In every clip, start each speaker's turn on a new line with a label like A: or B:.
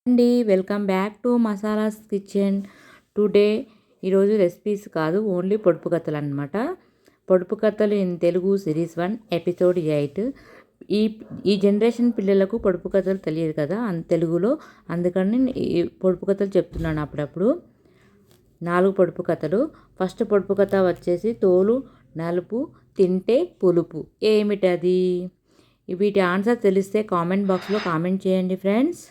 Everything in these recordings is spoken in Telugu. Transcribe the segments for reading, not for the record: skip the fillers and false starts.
A: అండి welcome back to masalas kitchen. Today ఈరోజు రెసిపీస్ కాదు, ఓన్లీ పొడుపు కథలు అనమాట. పొడుపు కథలు ఇన్ తెలుగు సిరీస్ 1 ఎపిసోడ్ 8. ఈ ఈ జనరేషన్ పిల్లలకు పొడుపు కథలు తెలియదు కదా తెలుగులో, అందుకని ఈ పొడుపు కథలు చెప్తున్నాను అప్పుడప్పుడు. 4 పొడుపు కథలు. ఫస్ట్ పొడుపు కథ వచ్చేసి తోలు నలుపు తింటే పులుపు. ఏమిటది? వీటి ఆన్సర్ తెలిస్తే కామెంట్ బాక్స్లో కామెంట్ చేయండి ఫ్రెండ్స్.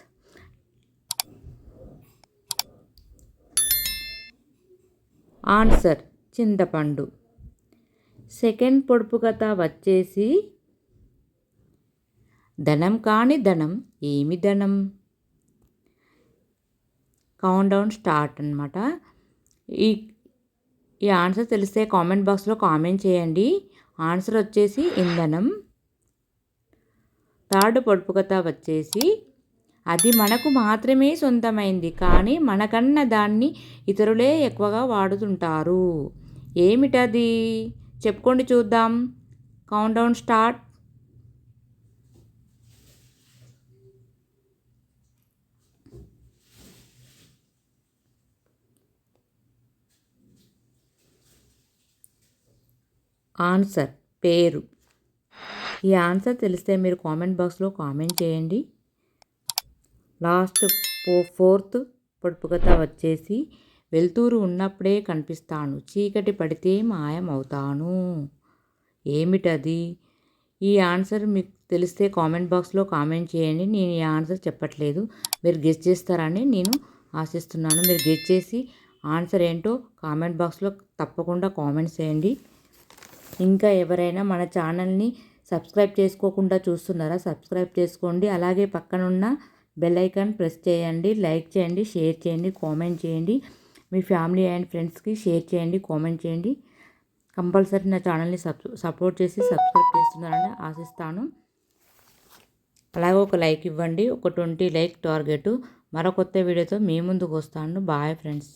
A: ఆన్సర్ చింతపండు. సెకండ్ పొడుపు కథ వచ్చేసి ధనం కాని ధనం ఏమి ధనం. కౌంట్ డౌన్ స్టార్ట్ అనమాట. ఈ ఈ ఆన్సర్ తెలిస్తే కామెంట్ బాక్స్లో కామెంట్ చేయండి. ఆన్సర్ వచ్చేసి ఇంధనం. థర్డ్ పొడుపు కథ వచ్చేసి అది మనకు మాత్రమే సొంతమైంది, కానీ మనకన్నా దాన్ని ఇతరులే ఎక్కువగా వాడుతుంటారు. ఏమిటది? చెప్పుకోండి చూద్దాం. Count down start. ఆన్సర్ పేరు. ఈ ఆన్సర్ తెలిస్తే మీరు కామెంట్ బాక్స్లో కామెంట్ చేయండి. లాస్ట్ ఫోర్త్ పొడుపు కథ వచ్చేసి వెలుతురు ఉన్నప్పుడే కనిపిస్తాను, చీకటి పడితే మాయమవుతాను. ఏమిటది? ఈ ఆన్సర్ మీకు తెలిస్తే కామెంట్ బాక్స్లో కామెంట్ చేయండి. నేను ఈ ఆన్సర్ చెప్పట్లేదు, మీరు గెస్ చేస్తారని నేను ఆశిస్తున్నాను. మీరు గెస్ చేసి ఆన్సర్ ఏంటో కామెంట్ బాక్స్లో తప్పకుండా కామెంట్స్ చేయండి. ఇంకా ఎవరైనా మన ఛానల్ని సబ్స్క్రైబ్ చేసుకోకుండా చూస్తున్నారా? సబ్స్క్రైబ్ చేసుకోండి. అలాగే పక్కనున్న బెల్ ఐకాన్ ప్రెస్ చేయండి. లైక్ చేయండి, షేర్ చేయండి, కామెంట్ చేయండి. మీ ఫ్యామిలీ అండ్ ఫ్రెండ్స్కి షేర్ చేయండి, కామెంట్ చేయండి. కంపల్సరీ నా ఛానల్ని సపోర్ట్ చేసి సబ్స్క్రైబ్ చేస్తున్నారని ఆశిస్తాను. అలాగే ఒక లైక్ ఇవ్వండి. ఒక 20 లైక్ టార్గెట్. మరో కొత్త వీడియోతో మీ ముందుకు వస్తాను. Bye friends.